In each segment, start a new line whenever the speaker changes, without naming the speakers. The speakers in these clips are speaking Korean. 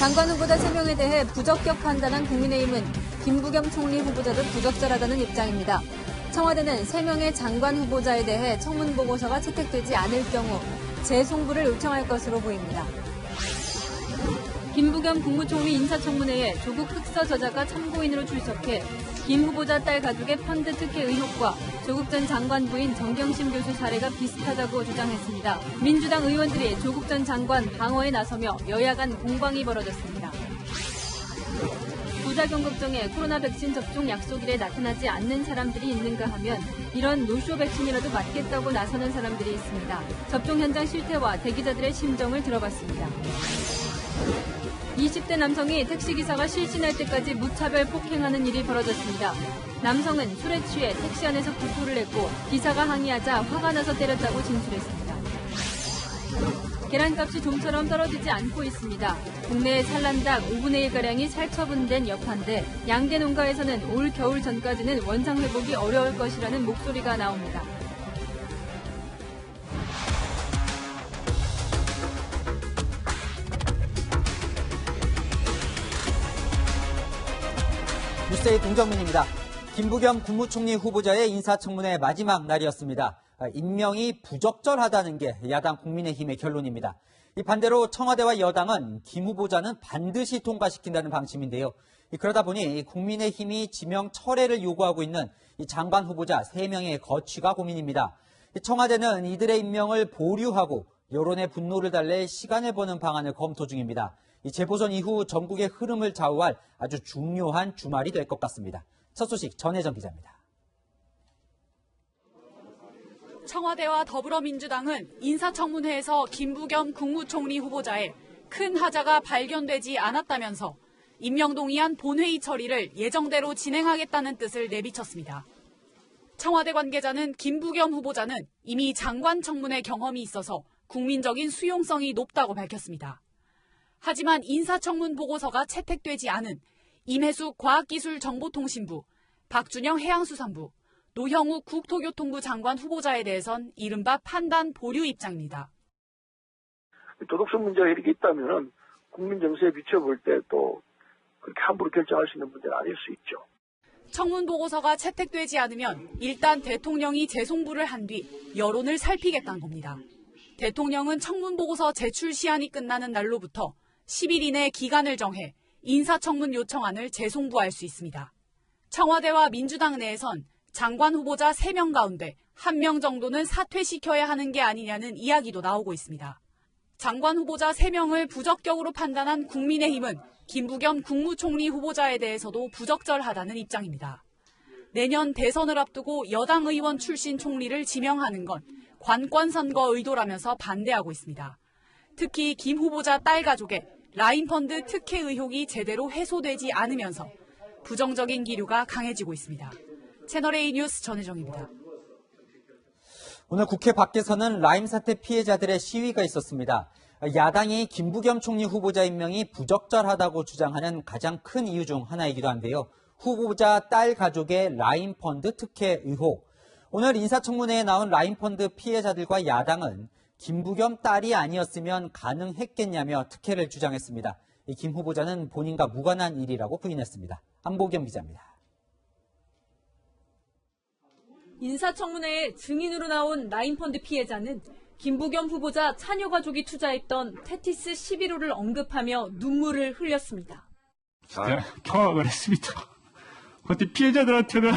장관 후보자 3명에 대해 부적격 판단한 국민의힘은 김부겸 총리 후보자도 부적절하다는 입장입니다. 청와대는 3명의 장관 후보자에 대해 청문보고서가 채택되지 않을 경우 재송부를 요청할 것으로 보입니다. 김부겸 국무총리 인사청문회에 조국 흑서 저자가 참고인으로 출석해 김 후보자 딸 가족의 펀드 특혜 의혹과 조국 전 장관 부인 정경심 교수 사례가 비슷하다고 주장했습니다. 민주당 의원들이 조국 전 장관 방어에 나서며 여야 간 공방이 벌어졌습니다. 부작용 걱정에 코로나 백신 접종 약속일에 나타나지 않는 사람들이 있는가 하면 이런 노쇼 백신이라도 맞겠다고 나서는 사람들이 있습니다. 접종 현장 실태와 대기자들의 심정을 들어봤습니다. 20대 남성이 택시기사가 실신할 때까지 무차별 폭행하는 일이 벌어졌습니다. 남성은 술에 취해 택시 안에서 구토를 했고 기사가 항의하자 화가 나서 때렸다고 진술했습니다. 계란값이 좀처럼 떨어지지 않고 있습니다. 국내의 산란닭 5분의 1가량이 살처분된 여파인데 양대 농가에서는 올 겨울 전까지는 원상 회복이 어려울 것이라는 목소리가 나옵니다.
뉴스의 동정민입니다. 김부겸 국무총리 후보자의 인사청문회 마지막 날이었습니다. 임명이 부적절하다는 게 야당 국민의힘의 결론입니다. 반대로 청와대와 여당은 김 후보자는 반드시 통과시킨다는 방침인데요. 그러다 보니 국민의힘이 지명 철회를 요구하고 있는 장관 후보자 3명의 거취가 고민입니다. 청와대는 이들의 임명을 보류하고 여론의 분노를 달래 시간을 버는 방안을 검토 중입니다. 재보선 이후 전국의 흐름을 좌우할 아주 중요한 주말이 될 것 같습니다. 첫 소식 전혜정 기자입니다.
청와대와 더불어민주당은 인사청문회에서 김부겸 국무총리 후보자의 큰 하자가 발견되지 않았다면서 임명 동의안 본회의 처리를 예정대로 진행하겠다는 뜻을 내비쳤습니다. 청와대 관계자는 김부겸 후보자는 이미 장관 청문회 경험이 있어서 국민적인 수용성이 높다고 밝혔습니다. 하지만 인사청문 보고서가 채택되지 않은 임혜숙 과학기술정보통신부, 박준영 해양수산부, 노형욱 국토교통부 장관 후보자에 대해선 이른바 판단 보류 입장입니다.
도덕성 문제가 이렇게 있다면 국민 정서에 비춰볼 때 또 그렇게 함부로 결정할 수 있는 문제는 아닐 수 있죠.
청문 보고서가 채택되지 않으면 일단 대통령이 재송부를 한 뒤 여론을 살피겠다는 겁니다. 대통령은 청문 보고서 제출 시한이 끝나는 날로부터 10일 이내 기간을 정해 인사청문 요청안을 재송부할 수 있습니다. 청와대와 민주당 내에선 장관 후보자 3명 가운데 1명 정도는 사퇴시켜야 하는 게 아니냐는 이야기도 나오고 있습니다. 장관 후보자 3명을 부적격으로 판단한 국민의힘은 김부겸 국무총리 후보자에 대해서도 부적절하다는 입장입니다. 내년 대선을 앞두고 여당 의원 출신 총리를 지명하는 건 관권선거 의도라면서 반대하고 있습니다. 특히 김 후보자 딸 가족의 라인펀드 특혜 의혹이 제대로 해소되지 않으면서 부정적인 기류가 강해지고 있습니다. 채널A 뉴스 전혜정입니다.
오늘 국회 밖에서는 라임 사태 피해자들의 시위가 있었습니다. 야당이 김부겸 총리 후보자 임명이 부적절하다고 주장하는 가장 큰 이유 중 하나이기도 한데요. 후보자 딸 가족의 라임펀드 특혜 의혹. 오늘 인사청문회에 나온 라임펀드 피해자들과 야당은 김부겸 딸이 아니었으면 가능했겠냐며 특혜를 주장했습니다. 김 후보자는 본인과 무관한 일이라고 부인했습니다. 안보경 기자입니다.
인사청문회에 증인으로 나온 라인펀드 피해자는 김부겸 후보자 차녀 가족이 투자했던 테티스 11호를 언급하며 눈물을 흘렸습니다.
경악을 했습니다. 그때 피해자들한테는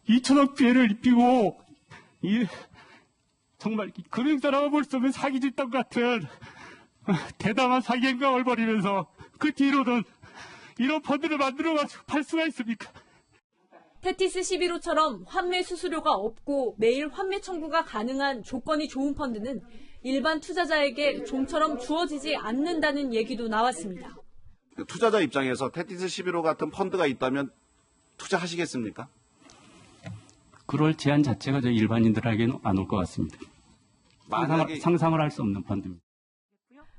2천억 피해를 입히고 정말 금융사람을 볼 수 없는 사기 집단 같은 대담한 사기 행각을 벌이면서 그 뒤로는 이런 펀드를 만들어가지고 팔 수가 있습니까?
테티스 11호처럼 환매 수수료가 없고 매일 환매 청구가 가능한 조건이 좋은 펀드는 일반 투자자에게 좀처럼 주어지지 않는다는 얘기도 나왔습니다.
투자자 입장에서 테티스 11호 같은 펀드가 있다면 투자하시겠습니까?
그럴 제안 자체가 저희 일반인들에게는 안 올 것 같습니다. 상상을 할 수 없는 펀드입니다.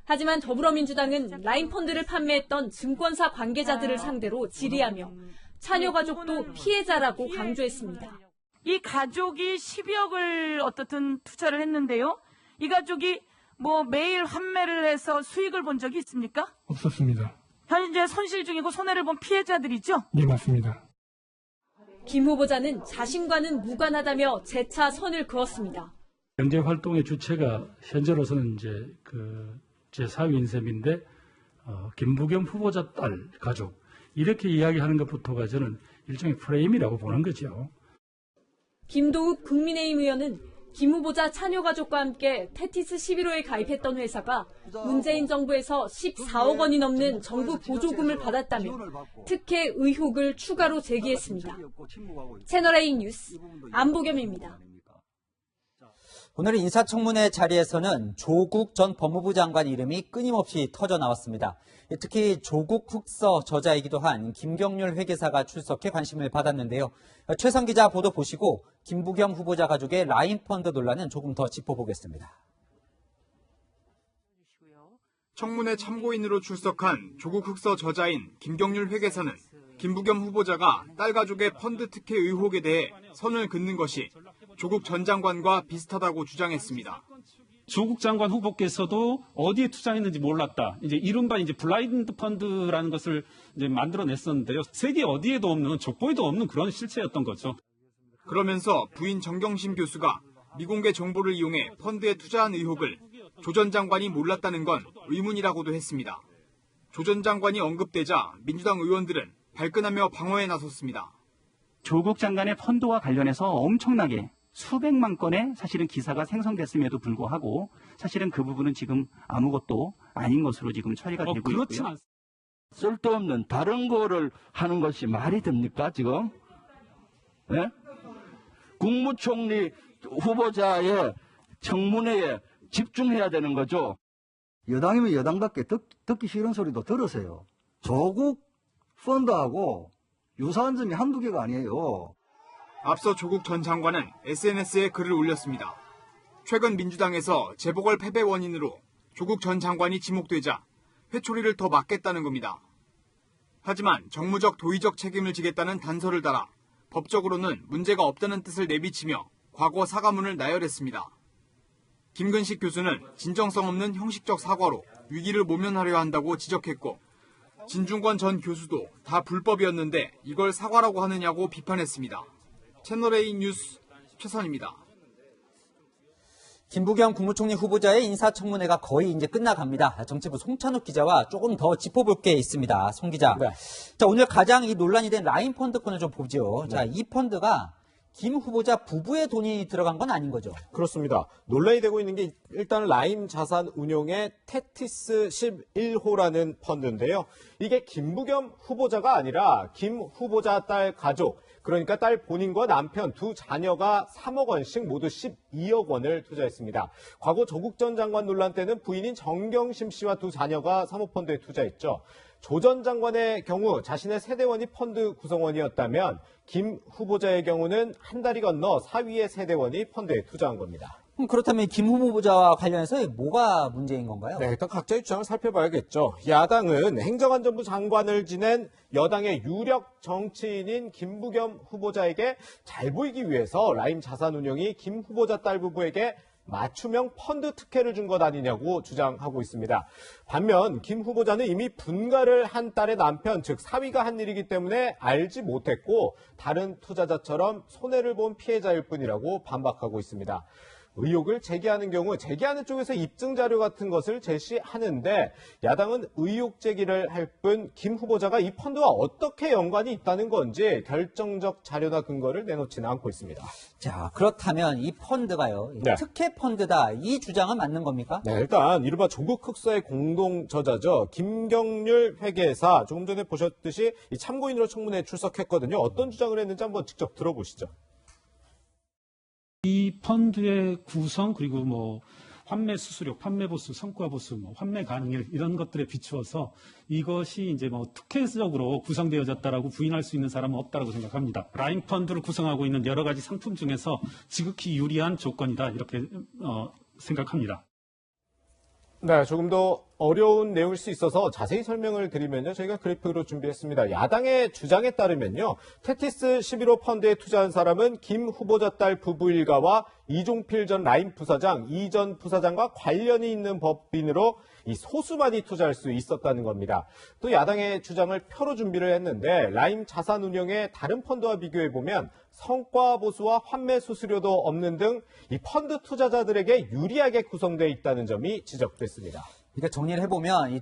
하지만 더불어민주당은 라인펀드를 판매했던 증권사 관계자들을 상대로 질의하며 차녀 가족도 피해자라고 강조했습니다.
이 가족이 12억을 어떻든 투자를 했는데요. 이 가족이 뭐 매일 환매를 해서 수익을 본 적이 있습니까?
없었습니다.
현재 손실 중이고 손해를 본 피해자들이죠?
예, 맞습니다.
김 후보자는 자신과는 무관하다며 재차 선을 그었습니다.
경제 활동의 주체가 현재로서는 이제 제 사위인 셈인데 김부겸 후보자 딸 가족 이렇게 이야기하는 것부터가 저는 일종의 프레임이라고 보는 거죠.
김도욱 국민의힘 의원은 김 후보자 차녀 가족과 함께 테티스 11호에 가입했던 회사가 문재인 정부에서 14억 원이 넘는 정부 보조금을 받았다며 특혜 의혹을 추가로 제기했습니다. 채널A 뉴스 안보겸입니다.
오늘 인사청문회 자리에서는 조국 전 법무부 장관 이름이 끊임없이 터져 나왔습니다. 특히 조국 흑서 저자이기도 한 김경률 회계사가 출석해 관심을 받았는데요. 최선 기자 보도 보시고 김부겸 후보자 가족의 라인펀드 논란은 조금 더 짚어보겠습니다.
청문회 참고인으로 출석한 조국 흑서 저자인 김경률 회계사는 김부겸 후보자가 딸 가족의 펀드 특혜 의혹에 대해 선을 긋는 것이 조국 전 장관과 비슷하다고 주장했습니다.
조국 장관 후보께서도 어디에 투자했는지 몰랐다. 이제 이른바 블라인드 펀드라는 것을 이제 만들어냈었는데요. 세계 어디에도 없는 족보에도 없는 그런 실체였던 거죠.
그러면서 부인 정경심 교수가 미공개 정보를 이용해 펀드에 투자한 의혹을 조 전 장관이 몰랐다는 건 의문이라고도 했습니다. 조 전 장관이 언급되자 민주당 의원들은 발끈하며 방어에 나섰습니다.
조국 장관의 펀드와 관련해서 엄청나게 수백만 건의 사실은 기사가 생성됐음에도 불구하고 사실은 그 부분은 지금 아무것도 아닌 것으로 지금 처리가 되고 있고요.
쓸데없는 다른 거를 하는 것이 말이 됩니까 지금? 네? 국무총리 후보자의 청문회에 집중해야 되는 거죠.
여당이면 여당답게 듣기 싫은 소리도 들으세요. 조국 펀드하고 유사한 점이 한두 개가 아니에요.
앞서 조국 전 장관은 SNS에 글을 올렸습니다. 최근 민주당에서 재보궐 패배 원인으로 조국 전 장관이 지목되자 회초리를 더 맞겠다는 겁니다. 하지만 정무적 도의적 책임을 지겠다는 단서를 달아 법적으로는 문제가 없다는 뜻을 내비치며 과거 사과문을 나열했습니다. 김근식 교수는 진정성 없는 형식적 사과로 위기를 모면하려 한다고 지적했고 진중권 전 교수도 다 불법이었는데 이걸 사과라고 하느냐고 비판했습니다. 채널A 뉴스 최선입니다.
김부겸 국무총리 후보자의 인사청문회가 거의 이제 끝나갑니다. 정치부 송찬욱 기자와 조금 더 짚어볼 게 있습니다. 송 기자.
네.
자, 오늘 가장 이 논란이 된 라인펀드권을 좀 보죠. 자, 이 펀드가 김 후보자 부부의 돈이 들어간 건 아닌 거죠?
그렇습니다. 논란이 되고 있는 게 일단 라임 자산 운용의 테티스 11호라는 펀드인데요. 이게 김부겸 후보자가 아니라 김 후보자 딸 가족, 그러니까 딸 본인과 남편 두 자녀가 3억 원씩 모두 12억 원을 투자했습니다. 과거 조국 전 장관 논란 때는 부인인 정경심 씨와 두 자녀가 사모펀드에 투자했죠. 조 전 장관의 경우 자신의 세대원이 펀드 구성원이었다면 김 후보자의 경우는 한 달이 건너 사위의 세대원이 펀드에 투자한 겁니다.
그렇다면 김 후보자와 관련해서 뭐가 문제인 건가요?
네, 일단 각자의 주장을 살펴봐야겠죠. 야당은 행정안전부 장관을 지낸 여당의 유력 정치인인 김부겸 후보자에게 잘 보이기 위해서 라임 자산운용이 김 후보자 딸 부부에게 맞춤형 펀드 특혜를 준 것 아니냐고 주장하고 있습니다. 반면 김 후보자는 이미 분가를 한 딸의 남편, 즉 사위가 한 일이기 때문에 알지 못했고 다른 투자자처럼 손해를 본 피해자일 뿐이라고 반박하고 있습니다. 의혹을 제기하는 경우 제기하는 쪽에서 입증 자료 같은 것을 제시하는데 야당은 의혹 제기를 할 뿐 김 후보자가 이 펀드와 어떻게 연관이 있다는 건지 결정적 자료나 근거를 내놓지는 않고 있습니다.
자, 그렇다면 이 펀드가요,
네.
특혜 펀드다, 이 주장은 맞는 겁니까?
네, 일단 이른바 조국 흑서의 공동 저자죠. 김경률 회계사 조금 전에 보셨듯이 이 참고인으로 청문회에 출석했거든요. 어떤 주장을 했는지 한번 직접 들어보시죠.
이 펀드의 구성 그리고 환매 수수료, 판매 보수, 성과 보수, 환매 가능일 이런 것들에 비추어서 이것이 이제 특혜적으로 구성되어졌다라고 부인할 수 있는 사람은 없다라고 생각합니다. 라임 펀드를 구성하고 있는 여러 가지 상품 중에서 지극히 유리한 조건이다 이렇게 생각합니다.
네, 조금 더 어려운 내용일 수 있어서 자세히 설명을 드리면요. 저희가 그래픽으로 준비했습니다. 야당의 주장에 따르면요. 테티스 11호 펀드에 투자한 사람은 김 후보자 딸 부부 일가와 이종필 전 라임 부사장, 이 전 부사장과 관련이 있는 법인으로 이 소수만이 투자할 수 있었다는 겁니다. 또 야당의 주장을 표로 준비를 했는데 라임 자산운용의 다른 펀드와 비교해보면 성과 보수와 환매 수수료도 없는 등 이 펀드 투자자들에게 유리하게 구성되어 있다는 점이 지적됐습니다.
그러니까 정리를 해보면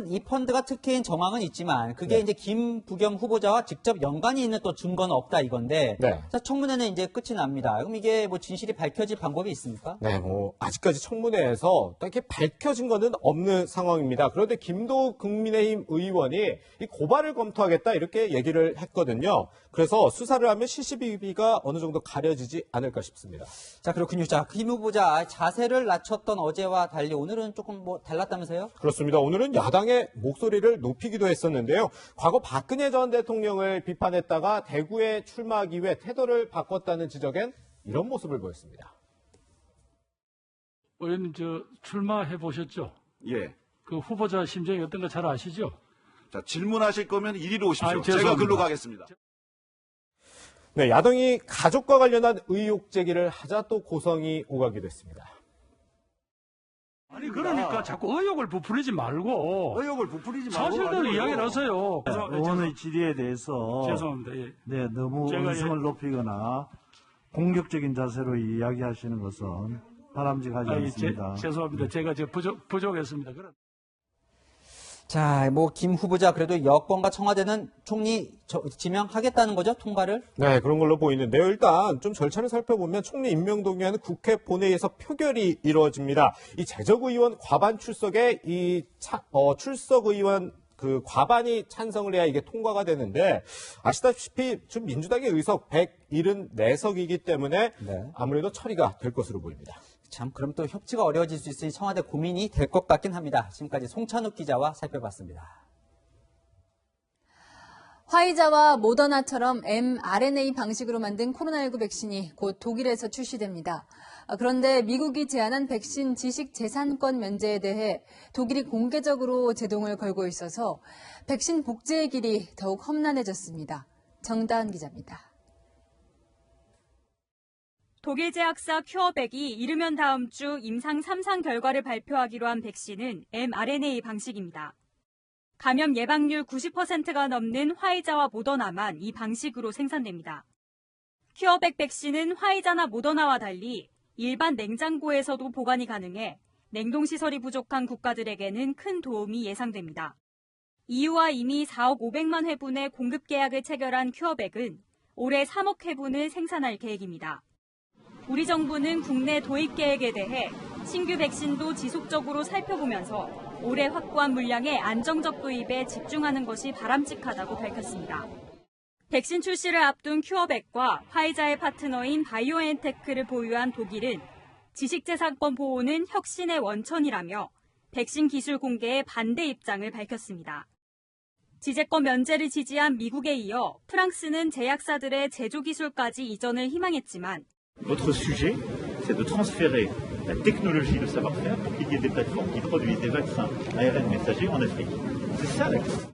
이 펀드가 특혜인 정황은 있지만 그게 이제 김부겸 후보자와 직접 연관이 있는 또 증거는 없다 이건데 자, 청문회는 이제 끝이 납니다. 그럼 이게 뭐 진실이 밝혀질 방법이 있습니까?
네, 아직까지 청문회에서 딱히 밝혀진 거는 없는 상황입니다. 그런데 김도욱 국민의힘 의원이 이 고발을 검토하겠다 이렇게 얘기를 했거든요. 그래서 수사를 하면 시시비비가 어느 정도 가려지지 않을까 싶습니다.
자, 그렇군요. 자, 김 후보자 자세를 낮췄던 어제와 달리 오늘은 조금 달랐다면서요?
그렇습니다. 오늘은 야당의 목소리를 높이기도 했었는데요. 과거 박근혜 전 대통령을 비판했다가 대구에 출마하기 위해 태도를 바꿨다는 지적엔 이런 모습을 보였습니다.
의원님, 출마해 보셨죠?
예.
그 후보자 심정이 어떤가 잘 아시죠?
자, 질문하실 거면 이리로 오십시오. 제가 글로 가겠습니다.
네, 야당이 가족과 관련한 의혹 제기를 하자 또 고성이 오가기도 했습니다.
아니 그러니까 자꾸 의혹을 부풀리지 말고 사실대로 이야기를 하세요.
의원의 질의에 대해서
죄송합니다. 예.
네, 너무 의성을 높이거나 공격적인 자세로 이야기하시는 것은 바람직하지 않습니다.
죄송합니다. 제가 부족했습니다.
자, 김 후보자 그래도 여권과 청와대는 총리 지명하겠다는 거죠? 통과를?
네, 그런 걸로 보이는데요. 일단 좀 절차를 살펴보면 총리 임명 동의안은 국회 본회의에서 표결이 이루어집니다. 이 재적의원 과반 출석에 출석 의원 그 과반이 찬성을 해야 이게 통과가 되는데 아시다시피 지금 민주당의 의석 174석이기 때문에 아무래도 처리가 될 것으로 보입니다.
참, 그럼 또 협치가 어려워질 수 있으니 청와대 고민이 될 것 같긴 합니다. 지금까지 송찬욱 기자와 살펴봤습니다.
화이자와 모더나처럼 mRNA 방식으로 만든 코로나19 백신이 곧 독일에서 출시됩니다. 그런데 미국이 제안한 백신 지식 재산권 면제에 대해 독일이 공개적으로 제동을 걸고 있어서 백신 복제의 길이 더욱 험난해졌습니다. 정다은 기자입니다.
독일 제약사 큐어백이 이르면 다음 주 임상 3상 결과를 발표하기로 한 백신은 mRNA 방식입니다. 감염 예방률 90%가 넘는 화이자와 모더나만 이 방식으로 생산됩니다. 큐어백 백신은 화이자나 모더나와 달리 일반 냉장고에서도 보관이 가능해 냉동시설이 부족한 국가들에게는 큰 도움이 예상됩니다. EU와 이미 4억 500만 회분의 공급 계약을 체결한 큐어백은 올해 3억 회분을 생산할 계획입니다. 우리 정부는 국내 도입 계획에 대해 신규 백신도 지속적으로 살펴보면서 올해 확보한 물량의 안정적 도입에 집중하는 것이 바람직하다고 밝혔습니다. 백신 출시를 앞둔 큐어백과 화이자의 파트너인 바이오엔테크를 보유한 독일은 지식재산권 보호는 혁신의 원천이라며 백신 기술 공개에 반대 입장을 밝혔습니다. 지재권 면제를 지지한 미국에 이어 프랑스는 제약사들의 제조 기술까지 이전을 희망했지만
Votre sujet, c'est de transférer la technologie, le savoir-faire pour qu'il y ait des plateformes qui produisent des vaccins ARN messagers en Afrique. C'est ça la question.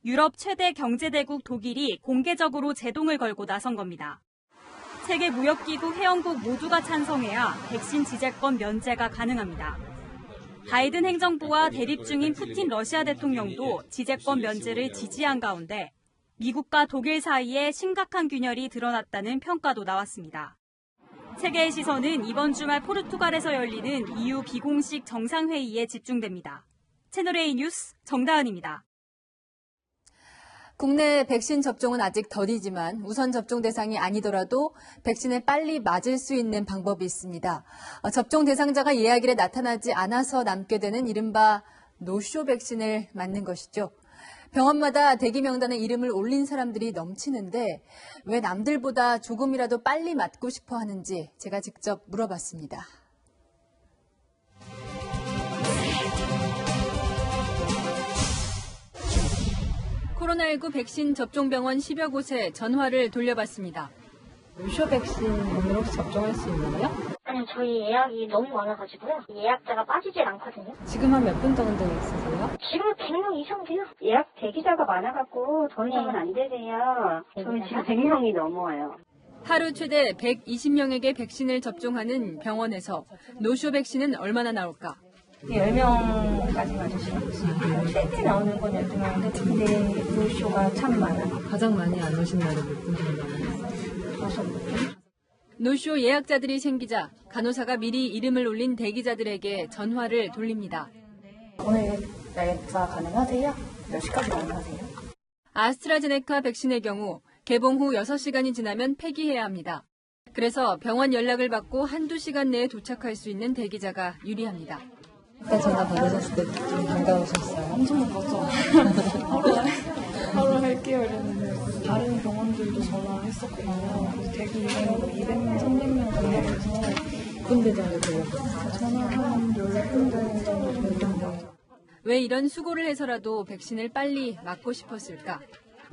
유럽 최대 경제대국 독일이 공개적으로 제동을 걸고 나선 겁니다. 세계무역기구 회원국 모두가 찬성해야 백신 지재권 면제가 가능합니다. 바이든 행정부와 대립 중인 푸틴 러시아 대통령도 지재권 면제를 지지한 가운데 미국과 독일 사이에 심각한 균열이 드러났다는 평가도 나왔습니다. 세계의 시선은 이번 주말 포르투갈에서 열리는 EU 비공식 정상회의에 집중됩니다. 채널A 뉴스 정다은입니다.
국내 백신 접종은 아직 더디지만 우선 접종 대상이 아니더라도 백신을 빨리 맞을 수 있는 방법이 있습니다. 접종 대상자가 예약일에 나타나지 않아서 남게 되는 이른바 노쇼 백신을 맞는 것이죠. 병원마다 대기 명단에 이름을 올린 사람들이 넘치는데 왜 남들보다 조금이라도 빨리 맞고 싶어 하는지 제가 직접 물어봤습니다. 코로나19 백신 접종병원 10여 곳에 전화를 돌려봤습니다. 노쇼 백신 오늘 혹시 접종할 수 있나요?
아니, 저희 예약이 너무 많아가지고요. 예약자가 빠지질 않거든요.
지금 한 몇 분 정도 있으세요?
지금 100명 이상 돼요. 예약 대기자가 많아갖고 더 이상은 안 되세요. 저희 지금 100명이 넘어요.
하루 최대 120명에게 백신을 접종하는 병원에서 노쇼 백신은 얼마나 나올까?
10명까지 맞으시면 최대 나오는 건 12명인데 근데 노쇼가 참 많아요.
가장 많이 안 오신 날은 몇 분 정도 나왔어요? 노쇼 예약자들이 생기자 간호사가 미리 이름을 올린 대기자들에게 전화를 돌립니다.
오늘 날짜 가능하세요? 몇 시까지 가능하세요?
아스트라제네카 백신의 경우 개봉 후 6시간이 지나면 폐기해야 합니다. 그래서 병원 연락을 받고 한두 시간 내에 도착할 수 있는 대기자가 유리합니다.
아까 전화 받으셨을 때 좀 반가우셨어요?
엄청 반갑죠. 바로 할게요 이랬는데 다른 병원들도 전화했었거든요. 그래서 대기 200명, 300명 전화해서
군대장을 불렀어요.
전화 한 10군데 정도 됐는데
왜 이런 수고를 해서라도 백신을 빨리 맞고 싶었을까?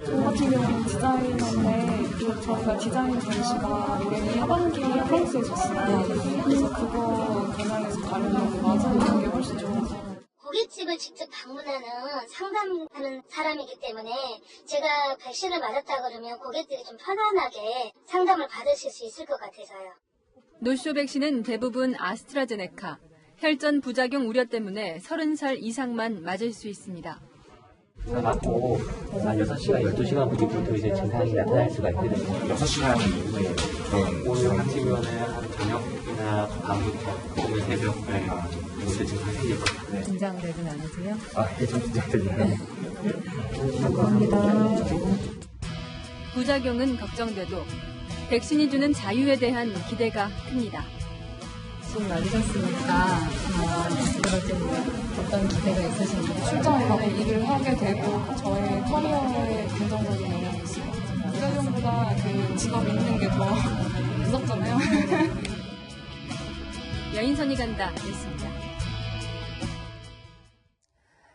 저 같은 경우는 디자이너인데 저희가 디자인 전시가 올해 하반기에 프랑스에 졌어요. 그래서 그거 전화해서 가려고 맞아보는 게 훨씬 좋아서.
고깃집을 직접 방문하는 상담하는 사람이기 때문에 제가 백신을 맞았다 그러면 고객들이 좀 편안하게 상담을 받으실 수 있을 것 같아서요.
노쇼 백신은 대부분 아스트라제네카. 혈전 부작용 우려 때문에 30살 이상만 맞을 수 있습니다.
맞고 한 6시간, 12시간 후부터 이제 증상이 나타날 수가 있거든요. 6시간 이후에 오늘 같으면 한 저녁이나 밤부터 오늘 새벽에 모두 증상 생길 것 같아요.
긴장되진 않으세요?
네, 좀 긴장되네요.
감사합니다.
부작용은 걱정돼도 백신이 주는 자유에 대한 기대가 큽니다.
지금 맞으셨으니까 어떤 기대가 있으신가요?
출장에 가서 일을 하게 되고 저의 커리어에 긍정적인 영향이 있을 것 같아요. 부작용보다 그 직업 잃는 게 더 무섭잖아요.
여인선이 간다 뉴스입니다.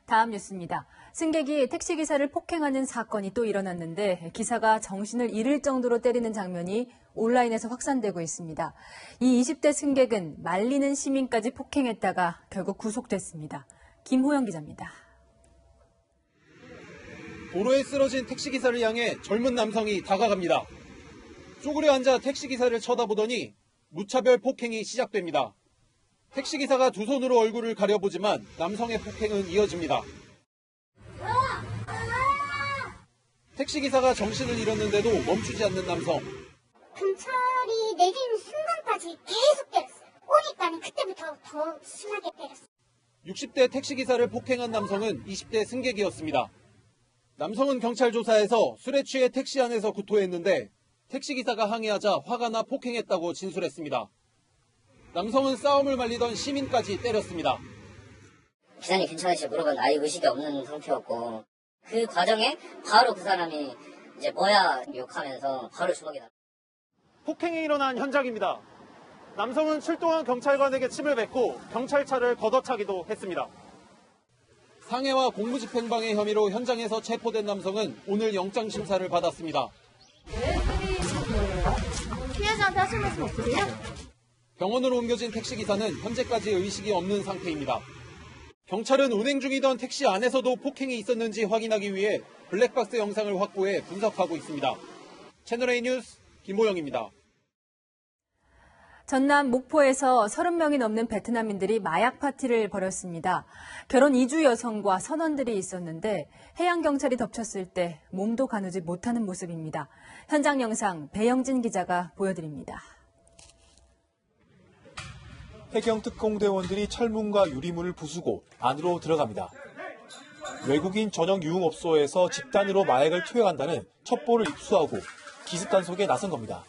다음 뉴스입니다. 승객이 택시기사를 폭행하는 사건이 또 일어났는데 기사가 정신을 잃을 정도로 때리는 장면이 온라인에서 확산되고 있습니다. 이 20대 승객은 말리는 시민까지 폭행했다가 결국 구속됐습니다. 김호영 기자입니다.
도로에 쓰러진 택시기사를 향해 젊은 남성이 다가갑니다. 쪼그려 앉아 택시기사를 쳐다보더니 무차별 폭행이 시작됩니다. 택시기사가 두 손으로 얼굴을 가려보지만 남성의 폭행은 이어집니다. 택시기사가 정신을 잃었는데도 멈추지 않는 남성.
경찰이 내리는 순간까지 계속 때렸어요. 오니까는 그때부터 더 심하게 때렸어요.
60대 택시기사를 폭행한 남성은 20대 승객이었습니다. 남성은 경찰 조사에서 술에 취해 택시 안에서 구토했는데 택시기사가 항의하자 화가 나 폭행했다고 진술했습니다. 남성은 싸움을 말리던 시민까지 때렸습니다.
기사님 괜찮으시죠? 물어봤는데 아예 의식이 없는 상태였고 그 과정에 바로 그 사람이 이제 뭐야 욕하면서 바로 주먹이 나.
폭행이 일어난 현장입니다. 남성은 출동한 경찰관에게 침을 뱉고 경찰차를 걷어차기도 했습니다. 상해와 공무집행방해 혐의로 현장에서 체포된 남성은 오늘 영장심사를 받았습니다.
피해자한테 하실 말씀 없으세요?
병원으로 옮겨진 택시기사는 현재까지 의식이 없는 상태입니다. 경찰은 운행 중이던 택시 안에서도 폭행이 있었는지 확인하기 위해 블랙박스 영상을 확보해 분석하고 있습니다. 채널A 뉴스 김보영입니다.
전남 목포에서 30명이 넘는 베트남인들이 마약 파티를 벌였습니다. 결혼 이주 여성과 선원들이 있었는데 해양경찰이 덮쳤을 때 몸도 가누지 못하는 모습입니다. 현장 영상 배영진 기자가 보여드립니다.
해경특공대원들이 철문과 유리문을 부수고 안으로 들어갑니다. 외국인 전용 유흥업소에서 집단으로 마약을 투여한다는 첩보를 입수하고 기습 단속에 나선 겁니다.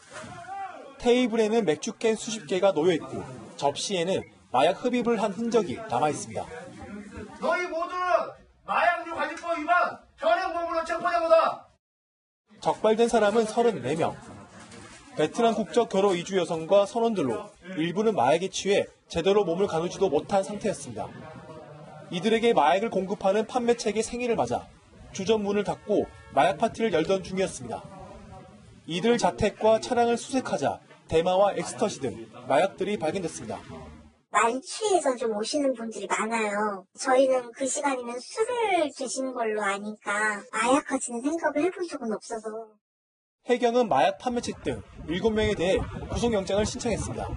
테이블에는 맥주캔 수십 개가 놓여있고 접시에는 마약 흡입을 한 흔적이 남아있습니다.
너희 모두는 마약류 관리법 위반, 현행범으로 체포되고다.
적발된 사람은 34명. 베트남 국적 결혼 이주 여성과 선원들로 일부는 마약에 취해 제대로 몸을 가누지도 못한 상태였습니다. 이들에게 마약을 공급하는 판매책의 생일을 맞아 주점문을 닫고 마약 파티를 열던 중이었습니다. 이들 자택과 차량을 수색하자 대마와 엑스터시 등 마약들이 발견됐습니다.
많이 취해서 좀 오시는 분들이 많아요. 저희는 그 시간이면 술을 드시는 걸로 아니까 마약까지는 생각을 해본 적은 없어서.
해경은 마약 판매책 등 7명에 대해 구속영장을 신청했습니다.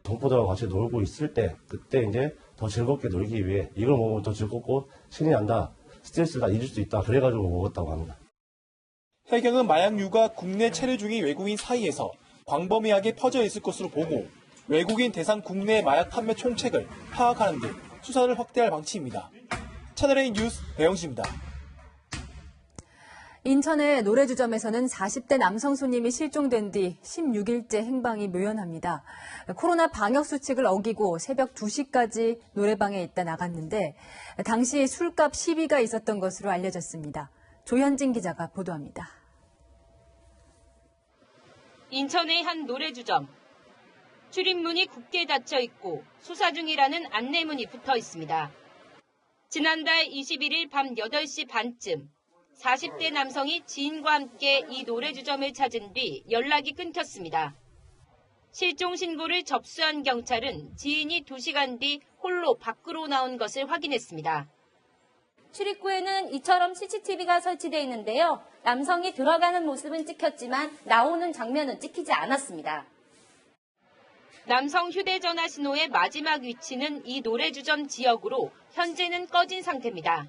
동포들하고 같이 놀고 있을 때 그때 이제 더 즐겁게 놀기 위해 이걸 먹으면 더 즐겁고 신이 난다, 스트레스를 다 잊을 수 있다, 그래가지고 먹었다고 합니다.
해경은 마약류가 국내 체류 중인 외국인 사이에서 광범위하게 퍼져 있을 것으로 보고 외국인 대상 국내 마약 판매 총책을 파악하는 등 수사를 확대할 방침입니다. 채널A 뉴스 배영수입니다.
인천의 노래주점에서는 40대 남성 손님이 실종된 뒤 16일째 행방이 묘연합니다. 코로나 방역 수칙을 어기고 새벽 2시까지 노래방에 있다 나갔는데 당시 술값 시비가 있었던 것으로 알려졌습니다. 조현진 기자가 보도합니다.
인천의 한 노래주점. 출입문이 굳게 닫혀 있고 수사 중이라는 안내문이 붙어 있습니다. 지난달 21일 밤 8시 반쯤 40대 남성이 지인과 함께 이 노래주점을 찾은 뒤 연락이 끊겼습니다. 실종 신고를 접수한 경찰은 지인이 2시간 뒤 홀로 밖으로 나온 것을 확인했습니다.
출입구에는 이처럼 CCTV가 설치되어 있는데요. 남성이 들어가는 모습은 찍혔지만 나오는 장면은 찍히지 않았습니다.
남성 휴대전화 신호의 마지막 위치는 이 노래주점 지역으로 현재는 꺼진 상태입니다.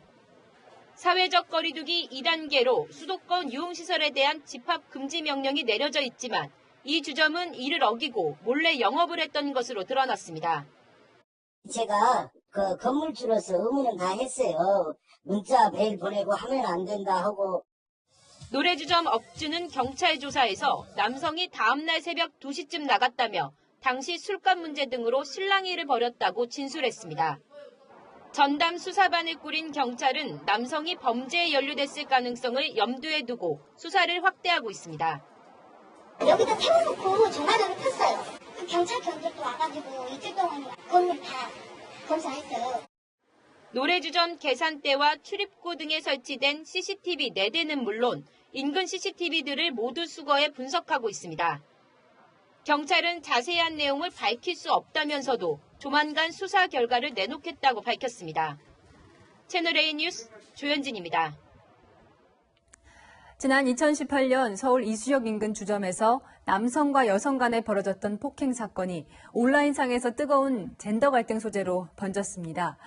사회적 거리두기 2단계로 수도권 유흥시설에 대한 집합 금지 명령이 내려져 있지만 이 주점은 이를 어기고 몰래 영업을 했던 것으로 드러났습니다.
제가 그 건물주로서 의무는 다 했어요. 문자 메일 보내고 하면 안 된다 하고.
노래주점 업주는 경찰 조사에서 남성이 다음날 새벽 2시쯤 나갔다며 당시 술값 문제 등으로 실랑이를 벌였다고 진술했습니다. 전담 수사반을 꾸린 경찰은 남성이 범죄에 연루됐을 가능성을 염두에 두고 수사를 확대하고 있습니다.
여기다 태워놓고 전화를 폈어요. 그 경찰 경들도 와가지고 이틀 동안 건물 다 검사했어요.
노래주점 계산대와 출입구 등에 설치된 CCTV 4대는 물론 인근 CCTV들을 모두 수거해 분석하고 있습니다. 경찰은 자세한 내용을 밝힐 수 없다면서도 조만간 수사 결과를 내놓겠다고 밝혔습니다. 채널A 뉴스 조현진입니다.
지난 2018년 서울 이수역 인근 주점에서 남성과 여성 간에 벌어졌던 폭행 사건이 온라인상에서 뜨거운 젠더 갈등 소재로 번졌습니다.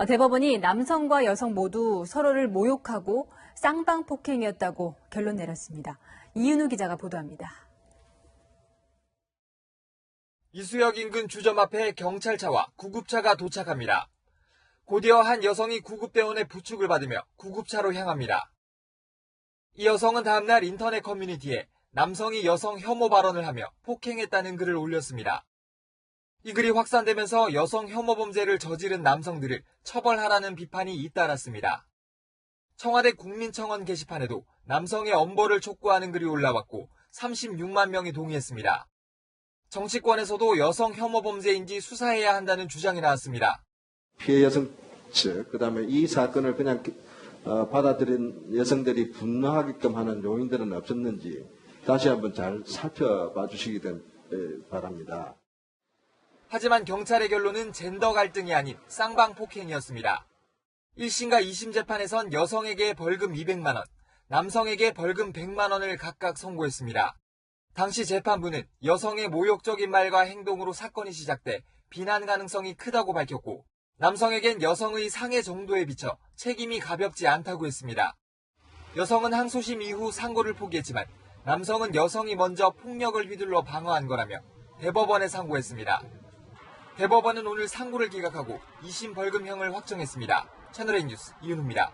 대법원이 남성과 여성 모두 서로를 모욕하고 쌍방 폭행이었다고 결론 내렸습니다. 이윤우 기자가 보도합니다.
이수역 인근 주점 앞에 경찰차와 구급차가 도착합니다. 곧이어 한 여성이 구급대원의 부축을 받으며 구급차로 향합니다. 이 여성은 다음날 인터넷 커뮤니티에 남성이 여성 혐오 발언을 하며 폭행했다는 글을 올렸습니다. 이 글이 확산되면서 여성 혐오 범죄를 저지른 남성들을 처벌하라는 비판이 잇따랐습니다. 청와대 국민청원 게시판에도 남성의 엄벌을 촉구하는 글이 올라왔고 36만 명이 동의했습니다. 정치권에서도 여성 혐오 범죄인지 수사해야 한다는 주장이 나왔습니다.
피해 여성 측, 그다음에 이 사건을 그냥 받아들인 여성들이 분노하게끔 하는 요인들은 없었는지 다시 한번 잘 살펴봐 주시기 바랍니다.
하지만 경찰의 결론은 젠더 갈등이 아닌 쌍방 폭행이었습니다. 1심과 2심 재판에선 여성에게 벌금 200만 원, 남성에게 벌금 100만 원을 각각 선고했습니다. 당시 재판부는 여성의 모욕적인 말과 행동으로 사건이 시작돼 비난 가능성이 크다고 밝혔고 남성에겐 여성의 상해 정도에 비춰 책임이 가볍지 않다고 했습니다. 여성은 항소심 이후 상고를 포기했지만 남성은 여성이 먼저 폭력을 휘둘러 방어한 거라며 대법원에 상고했습니다. 대법원은 오늘 상고를 기각하고 2심 벌금형을 확정했습니다. 채널A 뉴스 이윤우입니다.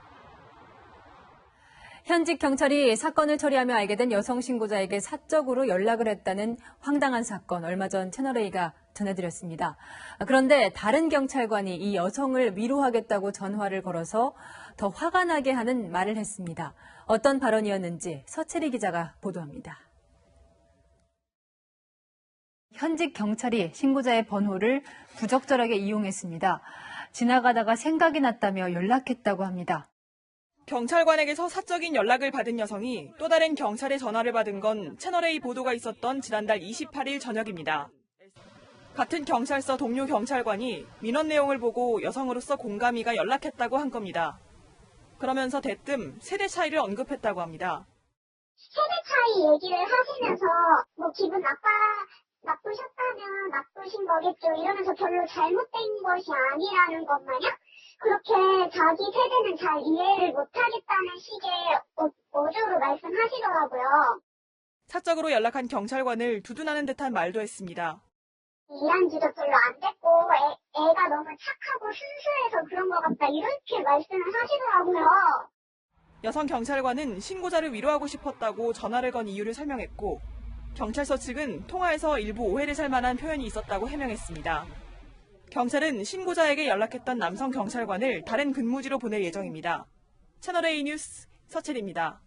현직 경찰이 사건을 처리하며 알게 된 여성 신고자에게 사적으로 연락을 했다는 황당한 사건, 얼마 전 채널A가 전해드렸습니다. 그런데 다른 경찰관이 이 여성을 위로하겠다고 전화를 걸어서 더 화가 나게 하는 말을 했습니다. 어떤 발언이었는지 서채리 기자가 보도합니다. 현직 경찰이 신고자의 번호를 부적절하게 이용했습니다. 지나가다가 생각이 났다며 연락했다고 합니다.
경찰관에게서 사적인 연락을 받은 여성이 또 다른 경찰의 전화를 받은 건 채널A 보도가 있었던 지난달 28일 저녁입니다. 같은 경찰서 동료 경찰관이 민원 내용을 보고 여성으로서 공감이가 연락했다고 한 겁니다. 그러면서 대뜸 세대 차이를 언급했다고 합니다.
세대 차이 얘기를 하시면서 뭐 기분 나쁘셨다면 나쁘신 거겠죠. 이러면서 별로 잘못된 것이 아니라는 것 마냥 그렇게 자기 세대는 잘 이해를 못하겠다는 식의 어조로 말씀하시더라고요.
사적으로 연락한 경찰관을 두둔하는 듯한 말도 했습니다.
일한 지도 별로 안 됐고 애가 너무 착하고 순수해서 그런 것 같다 이렇게 말씀을 하시더라고요.
여성 경찰관은 신고자를 위로하고 싶었다고 전화를 건 이유를 설명했고 경찰서 측은 통화에서 일부 오해를 살 만한 표현이 있었다고 해명했습니다. 경찰은 신고자에게 연락했던 남성 경찰관을 다른 근무지로 보낼 예정입니다. 채널A 뉴스 서채리입니다.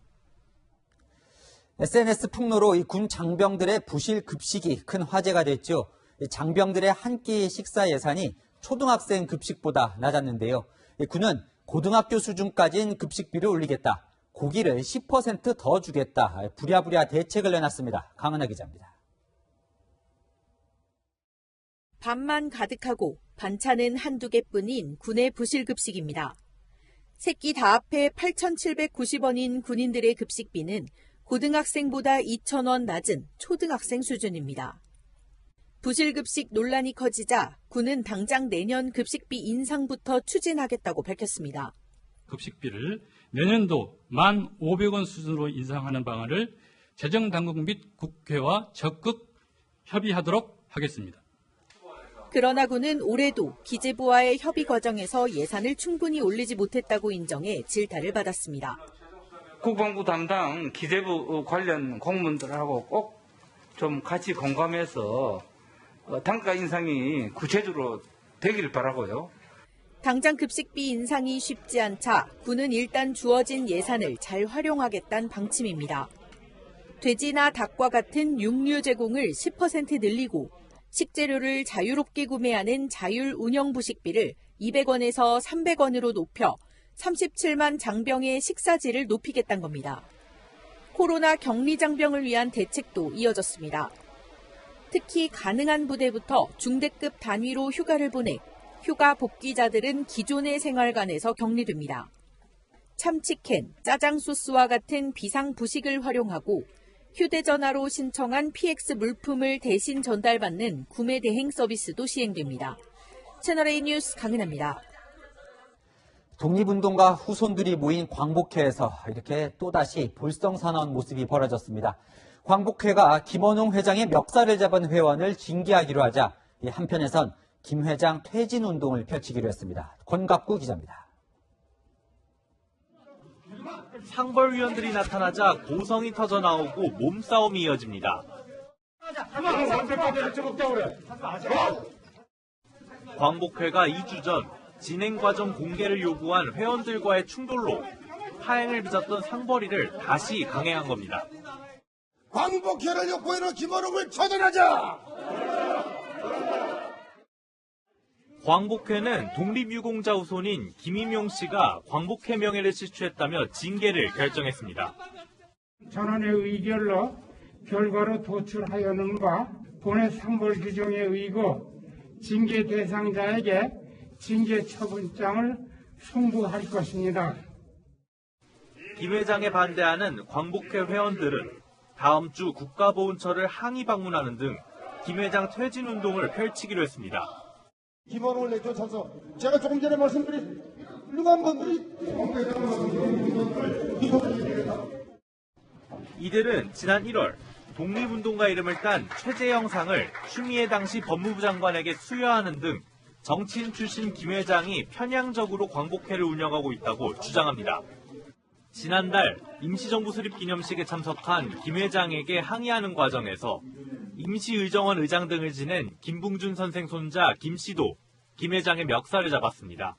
SNS 풍로로 이 군 장병들의 부실 급식이 큰 화제가 됐죠. 장병들의 한 끼 식사 예산이 초등학생 급식보다 낮았는데요. 군은 고등학교 수준까지는 급식비를 올리겠다. 고기를 10% 더 주겠다. 부랴부랴 대책을 내놨습니다. 강은하 기자입니다.
밥만 가득하고 반찬은 한두 개뿐인 군의 부실급식입니다. 새끼 다 합해 8,790원인 군인들의 급식비는 고등학생보다 2,000원 낮은 초등학생 수준입니다. 부실급식 논란이 커지자 군은 당장 내년 급식비 인상부터 추진하겠다고 밝혔습니다.
급식비를 내년도 1,500원 수준으로 인상하는 방안을 재정당국 및 국회와 적극 협의하도록 하겠습니다.
그러나 군은 올해도 기재부와의 협의 과정에서 예산을 충분히 올리지 못했다고 인정해 질타를 받았습니다.
국방부 담당 기재부 관련 공무원들하고 꼭 좀 같이 공감해서 단가 인상이 구체적으로 되기를 바라고요.
당장 급식비 인상이 쉽지 않자 군은 일단 주어진 예산을 잘 활용하겠다는 방침입니다. 돼지나 닭과 같은 육류 제공을 10% 늘리고 식재료를 자유롭게 구매하는 자율 운영 부식비를 200원에서 300원으로 높여 37만 장병의 식사질을 높이겠다는 겁니다. 코로나 격리 장병을 위한 대책도 이어졌습니다. 특히 가능한 부대부터 중대급 단위로 휴가를 보내 휴가 복귀자들은 기존의 생활관에서 격리됩니다. 참치캔, 짜장 소스와 같은 비상 부식을 활용하고 휴대전화로 신청한 PX 물품을 대신 전달받는 구매 대행 서비스도 시행됩니다. 채널A 뉴스 강은하입니다.
독립운동가 후손들이 모인 광복회에서 이렇게 또다시 볼썽사나운 모습이 벌어졌습니다. 광복회가 김원웅 회장의 멱살을 잡은 회원을 징계하기로 하자 한편에선 김 회장 퇴진 운동을 펼치기로 했습니다. 권갑구 기자입니다.
상벌위원들이 나타나자 고성이 터져 나오고 몸싸움이 이어집니다. 광복회가 2주 전 진행 과정 공개를 요구한 회원들과의 충돌로 파행을 빚었던 상벌위를 다시 강행한 겁니다.
광복회를 엿보이는 김원웅을 처단하자!
광복회는 독립유공자 후손인 김임용 씨가 광복회 명예를 실추했다며 징계를 결정했습니다.
전원의 의결로 결과로 도출하여는가 본회 상벌 규정에 의거 징계 대상자에게 징계 처분장을 송부할 것입니다.
김 회장에 반대하는 광복회 회원들은 다음 주 국가보훈처를 항의 방문하는 등 김 회장 퇴진 운동을 펼치기로 했습니다.
김원웅을 내쫓아서 제가 조금 전에 말씀드린 훌륭한 분들이
이들은 지난 1월 독립운동가 이름을 딴 최재형 상을 추미애 당시 법무부 장관에게 수여하는 등 정치인 출신 김 회장이 편향적으로 광복회를 운영하고 있다고 주장합니다. 지난달 임시정부 수립 기념식에 참석한 김 회장에게 항의하는 과정에서 임시의정원 의장 등을 지낸 김붕준 선생 손자 김 씨도 김 회장의 멱살을 잡았습니다.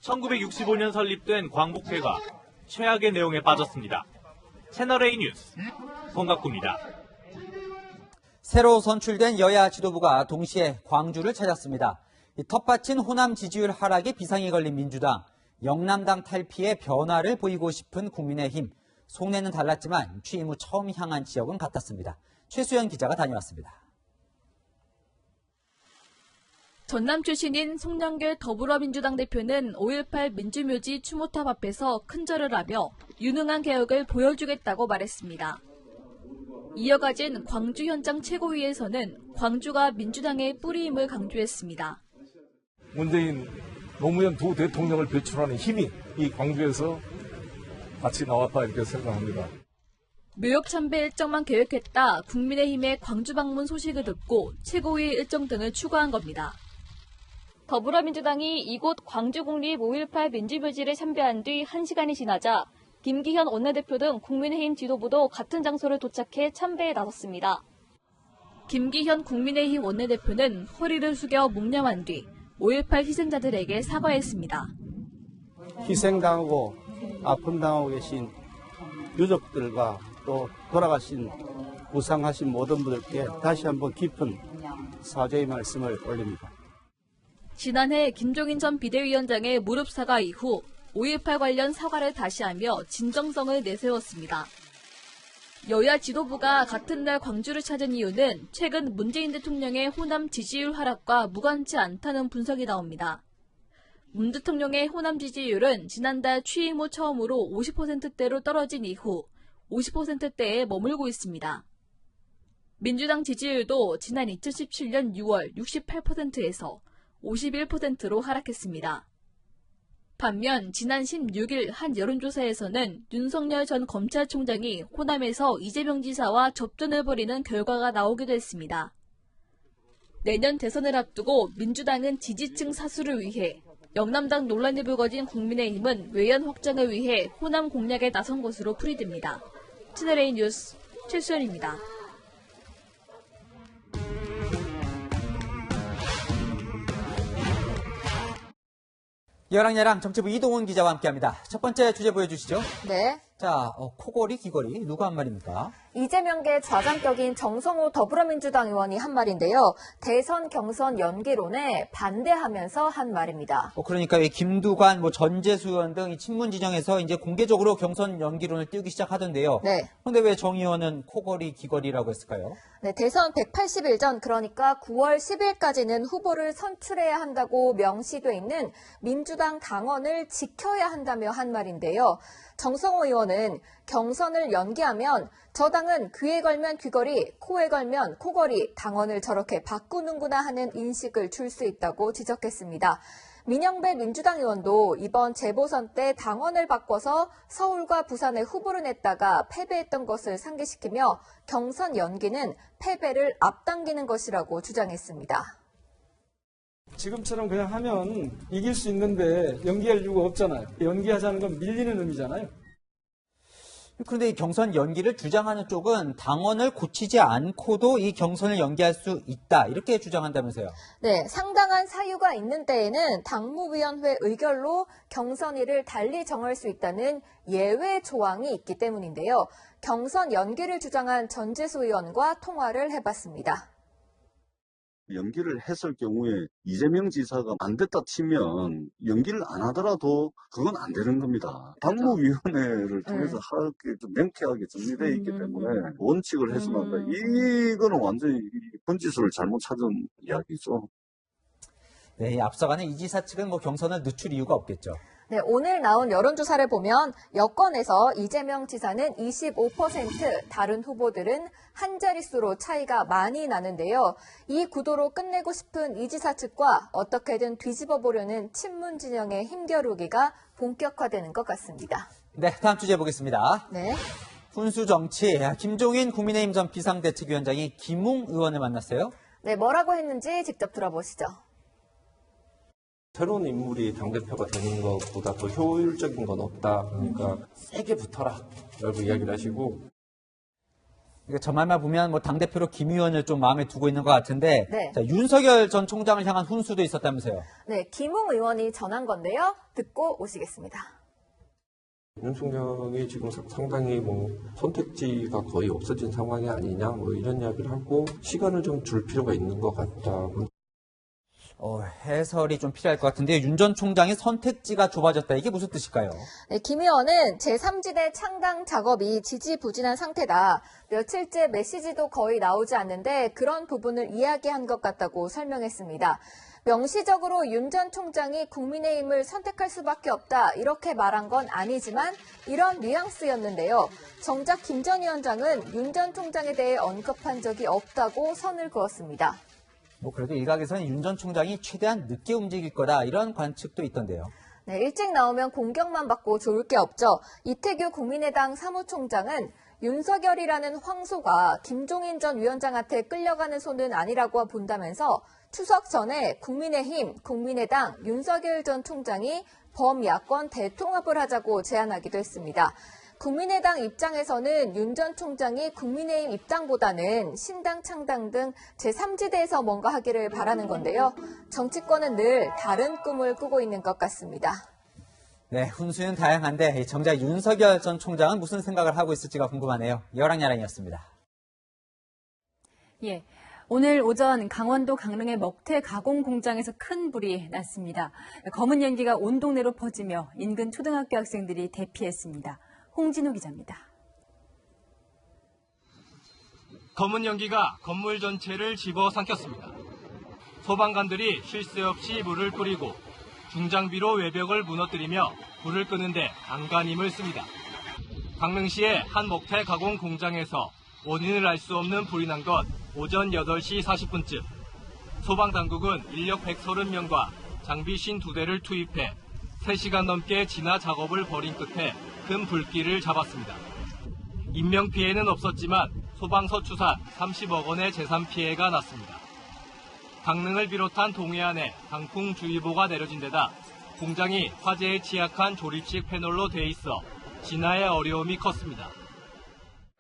1965년 설립된 광복회가 최악의 내용에 빠졌습니다. 채널A 뉴스 권갑구입니다.
새로 선출된 여야 지도부가 동시에 광주를 찾았습니다. 텃밭인 호남 지지율 하락에 비상이 걸린 민주당. 영남당 탈피에 변화를 보이고 싶은 국민의힘. 속내는 달랐지만 취임 후 처음 향한 지역은 같았습니다. 최수연 기자가 다녀왔습니다.
전남 출신인 송영길 더불어민주당 대표는 5.18 민주묘지 추모탑 앞에서 큰절을 하며 유능한 개혁을 보여주겠다고 말했습니다. 이어가진 광주 현장 최고위에서는 광주가 민주당의 뿌리임을 강조했습니다.
문재인, 노무현 두 대통령을 배출하는 힘이 이 광주에서 같이 나왔다 이렇게 생각합니다.
묘역 참배 일정만 계획했다 국민의힘의 광주 방문 소식을 듣고 최고위 일정 등을 추가한 겁니다. 더불어민주당이 이곳 광주국립 5.18 민주묘지를 참배한 뒤 1시간이 지나자 김기현 원내대표 등 국민의힘 지도부도 같은 장소를 도착해 참배에 나섰습니다. 김기현 국민의힘 원내대표는 허리를 숙여 묵념한 뒤 5.18 희생자들에게 사과했습니다.
희생당하고 아픔당하고 계신 유족들과 또 돌아가신 부상하신 모든 분들께 다시 한번 깊은 사죄의 말씀을 올립니다.
지난해 김종인 전 비대위원장의 무릎 사과 이후 5.18 관련 사과를 다시 하며 진정성을 내세웠습니다. 여야 지도부가 같은 날 광주를 찾은 이유는 최근 문재인 대통령의 호남 지지율 하락과 무관치 않다는 분석이 나옵니다. 문 대통령의 호남 지지율은 지난달 취임 후 처음으로 50%대로 떨어진 이후 50%대에 머물고 있습니다. 민주당 지지율도 지난 2017년 6월 68%에서 51%로 하락했습니다. 반면 지난 16일 한 여론조사에서는 윤석열 전 검찰총장이 호남에서 이재명 지사와 접전을 벌이는 결과가 나오기도 했습니다. 내년 대선을 앞두고 민주당은 지지층 사수를 위해, 영남당 논란이 불거진 국민의힘은 외연 확장을 위해 호남 공략에 나선 것으로 풀이됩니다. 채널A 뉴스 최수연입니다.
여랑야랑 정치부 이동훈 기자와 함께합니다. 첫 번째 주제 보여주시죠.
네.
자, 코골이, 귀걸이 누가 한 말입니까?
이재명계 좌장격인 정성호 더불어민주당 의원이 한 말인데요. 대선 경선 연기론에 반대하면서 한 말입니다.
그러니까 이 김두관, 전재수 의원 등 이 친문 진영에서 이제 공개적으로 경선 연기론을 띄우기 시작하던데요.
네.
그런데 왜 정 의원은 코골이, 귀걸이라고 했을까요?
네, 대선 180일 전, 그러니까 9월 10일까지는 후보를 선출해야 한다고 명시돼 있는 민주당 당원을 지켜야 한다며 한 말인데요. 정성호 의원은 경선을 연기하면 저 당은 귀에 걸면 귀걸이, 코에 걸면 코걸이, 당원을 저렇게 바꾸는구나 하는 인식을 줄 수 있다고 지적했습니다. 민영배 민주당 의원도 이번 재보선 때 당원을 바꿔서 서울과 부산에 후보를 냈다가 패배했던 것을 상기시키며 경선 연기는 패배를 앞당기는 것이라고 주장했습니다.
지금처럼 그냥 하면 이길 수 있는데 연기할 이유가 없잖아요. 연기하자는 건 밀리는 의미잖아요.
그런데 이 경선 연기를 주장하는 쪽은 당원을 고치지 않고도 이 경선을 연기할 수 있다, 이렇게 주장한다면서요.
네, 상당한 사유가 있는 때에는 당무위원회 의결로 경선일을 달리 정할 수 있다는 예외 조항이 있기 때문인데요. 경선 연기를 주장한 전재수 의원과 통화를 해봤습니다.
연기를 했을 경우에 이재명 지사가 안 됐다 치면 연기를 안 하더라도 그건 안 되는 겁니다. 당무위원회를 통해서 할 게 좀 명쾌하게 정리되어 있기 때문에 원칙을 해서는 한다. 이거는 완전히 번지수를 잘못 찾은 이야기죠.
네, 앞서가는 이 지사 측은 경선을 늦출 이유가 없겠죠.
네, 오늘 나온 여론조사를 보면 여권에서 이재명 지사는 25%, 다른 후보들은 한 자릿수로 차이가 많이 나는데요. 이 구도로 끝내고 싶은 이 지사 측과 어떻게든 뒤집어 보려는 친문 진영의 힘겨루기가 본격화되는 것 같습니다.
네, 다음 주제 보겠습니다.
네.
훈수 정치, 김종인 국민의힘 전 비상대책위원장이 김웅 의원을 만났어요.
네, 뭐라고 했는지 직접 들어보시죠.
새로운 인물이 당대표가 되는 것보다 더 효율적인 건 없다. 그러니까 세게 붙어라. 라고 이야기를 하시고.
저 말만 보면 당대표로 김 의원을 좀 마음에 두고 있는 것 같은데,
네.
자, 윤석열 전 총장을 향한 훈수도 있었다면서요.
네, 김웅 의원이 전한 건데요. 듣고 오시겠습니다.
윤 총장이 지금 상당히 선택지가 거의 없어진 상황이 아니냐 이런 이야기를 하고 시간을 좀 줄 필요가 있는 것 같다.
해설이 좀 필요할 것 같은데요. 윤 전 총장의 선택지가 좁아졌다. 이게 무슨 뜻일까요?
네, 김 의원은 제3지대 창당 작업이 지지부진한 상태다. 며칠째 메시지도 거의 나오지 않는데 그런 부분을 이야기한 것 같다고 설명했습니다. 명시적으로 윤 전 총장이 국민의힘을 선택할 수밖에 없다 이렇게 말한 건 아니지만 이런 뉘앙스였는데요. 정작 김 전 위원장은 윤 전 총장에 대해 언급한 적이 없다고 선을 그었습니다.
그래도 일각에서는 윤 전 총장이 최대한 늦게 움직일 거다 이런 관측도 있던데요.
네, 일찍 나오면 공격만 받고 좋을 게 없죠. 이태규 국민의당 사무총장은 윤석열이라는 황소가 김종인 전 위원장한테 끌려가는 소는 아니라고 본다면서 추석 전에 국민의힘, 국민의당, 윤석열 전 총장이 범야권 대통합을 하자고 제안하기도 했습니다. 국민의당 입장에서는 윤 전 총장이 국민의힘 입당보다는 신당 창당 등 제3지대에서 뭔가 하기를 바라는 건데요. 정치권은 늘 다른 꿈을 꾸고 있는 것 같습니다.
네, 훈수는 다양한데 정작 윤석열 전 총장은 무슨 생각을 하고 있을지가 궁금하네요. 여랑야랑이었습니다.
예. 오늘 오전 강원도 강릉의 먹태 가공 공장에서 큰 불이 났습니다. 검은 연기가 온 동네로 퍼지며 인근 초등학교 학생들이 대피했습니다. 홍진우 기자입니다.
검은 연기가 건물 전체를 집어삼켰습니다. 소방관들이 쉴 새 없이 물을 뿌리고 중장비로 외벽을 무너뜨리며 불을 끄는데 안간힘을 씁니다. 강릉시의 한 먹태 가공 공장에서 원인을 알 수 없는 불이 난 것 오전 8시 40분쯤. 소방당국은 인력 130명과 장비 52대를 투입해 3시간 넘게 진화 작업을 벌인 끝에 큰 불길을 잡았습니다. 인명피해는 없었지만 소방서 추산 30억 원의 재산 피해가 났습니다. 강릉을 비롯한 동해안에 강풍주의보가 내려진 데다 공장이 화재에 취약한 조립식 패널로 돼 있어 진화에 어려움이 컸습니다.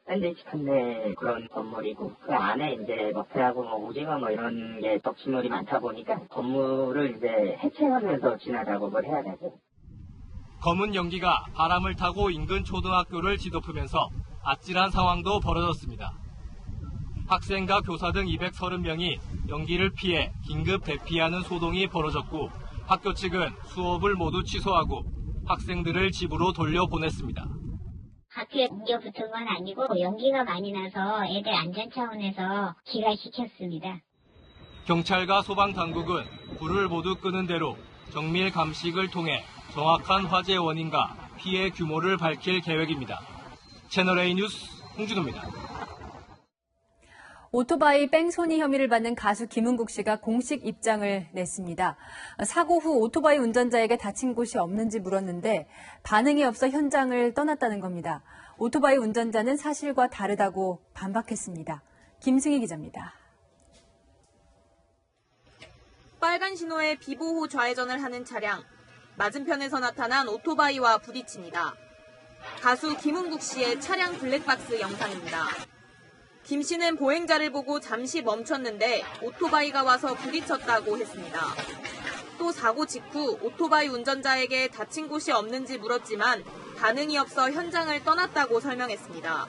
샌드위치 판매 그런 건물이고 그 안에 이제 먹태하고 오징어 이런 게 덕지물이 많다 보니까 건물을 이제 해체하면서 진화 작업을 해야 되죠.
검은 연기가 바람을 타고 인근 초등학교를 뒤덮으면서 아찔한 상황도 벌어졌습니다. 학생과 교사 등 230명이 연기를 피해 긴급 대피하는 소동이 벌어졌고 학교 측은 수업을 모두 취소하고 학생들을 집으로 돌려보냈습니다.
학교에 옮겨 붙은 건 아니고 연기가 많이 나서 애들 안전 차원에서 기가시켰습니다.
경찰과 소방당국은 불을 모두 끄는 대로 정밀 감식을 통해 정확한 화재 원인과 피해 규모를 밝힐 계획입니다. 채널A 뉴스 홍준호입니다.
오토바이 뺑소니 혐의를 받는 가수 김은국 씨가 공식 입장을 냈습니다. 사고 후 오토바이 운전자에게 다친 곳이 없는지 물었는데 반응이 없어 현장을 떠났다는 겁니다. 오토바이 운전자는 사실과 다르다고 반박했습니다. 김승희 기자입니다.
빨간 신호에 비보호 좌회전을 하는 차량. 맞은편에서 나타난 오토바이와 부딪힙니다. 가수 김은국 씨의 차량 블랙박스 영상입니다. 김 씨는 보행자를 보고 잠시 멈췄는데 오토바이가 와서 부딪혔다고 했습니다. 또 사고 직후 오토바이 운전자에게 다친 곳이 없는지 물었지만 반응이 없어 현장을 떠났다고 설명했습니다.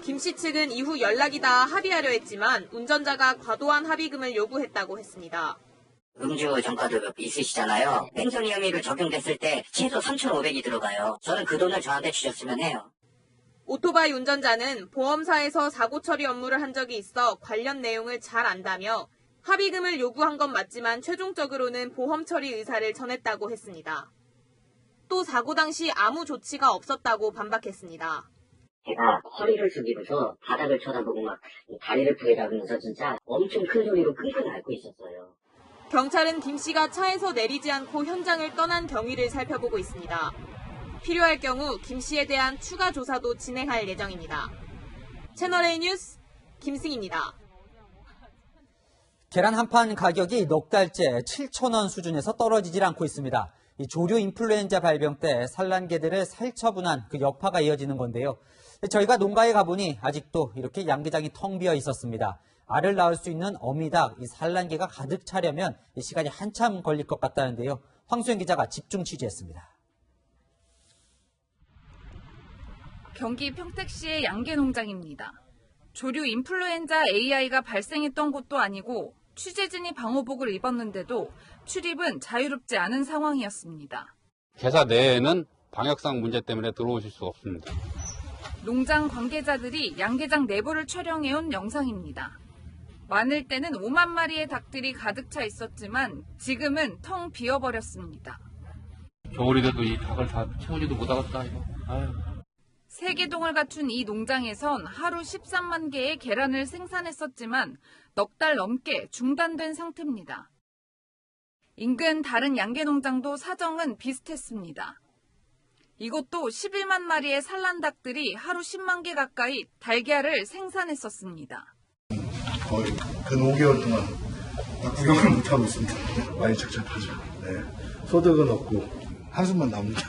김 씨 측은 이후 연락이 닿아 합의하려 했지만 운전자가 과도한 합의금을 요구했다고 했습니다.
음주 전과도 있으시잖아요. 뺑소니 혐의로 적용됐을 때 최소 3,500이 들어가요. 저는 그 돈을 저한테 주셨으면 해요.
오토바이 운전자는 보험사에서 사고 처리 업무를 한 적이 있어 관련 내용을 잘 안다며 합의금을 요구한 건 맞지만 최종적으로는 보험 처리 의사를 전했다고 했습니다. 또 사고 당시 아무 조치가 없었다고 반박했습니다.
제가 허리를 숙이고서 바닥을 쳐다보고 막 다리를 부여잡으면서 진짜 엄청 큰 소리로 끙끙 앓고 있었어요.
경찰은 김 씨가 차에서 내리지 않고 현장을 떠난 경위를 살펴보고 있습니다. 필요할 경우 김 씨에 대한 추가 조사도 진행할 예정입니다. 채널A 뉴스 김승희입니다.
계란 한 판 가격이 넉 달째 7,000원 수준에서 떨어지질 않고 있습니다. 이 조류 인플루엔자 발병 때 산란개들을 살처분한 그 여파가 이어지는 건데요. 저희가 농가에 가보니 아직도 이렇게 양계장이 텅 비어 있었습니다. 알을 낳을 수 있는 어미닭, 이 산란개가 가득 차려면 시간이 한참 걸릴 것 같다는데요. 황수영 기자가 집중 취재했습니다.
경기 평택시의 양계 농장입니다. 조류 인플루엔자 AI가 발생했던 곳도 아니고 취재진이 방호복을 입었는데도 출입은 자유롭지 않은 상황이었습니다.
개사 내에는 방역상 문제 때문에 들어오실 수 없습니다.
농장 관계자들이 양계장 내부를 촬영해온 영상입니다. 많을 때는 5만 마리의 닭들이 가득 차 있었지만 지금은 텅 비어버렸습니다.
겨울이 돼도 이 닭을 다 채우지도 못하겠다 이거. 아유.
세계동을 갖춘 이 농장에선 하루 13만 개의 계란을 생산했었지만 넉 달 넘게 중단된 상태입니다. 인근 다른 양계 농장도 사정은 비슷했습니다. 이곳도 11만 마리의 산란닭들이 하루 10만 개 가까이 달걀을 생산했었습니다.
거의 근 5개월 동안 구경을 못하고 있습니다. 많이 착잡하죠. 네. 소득은 없고 한숨만 나옵니다.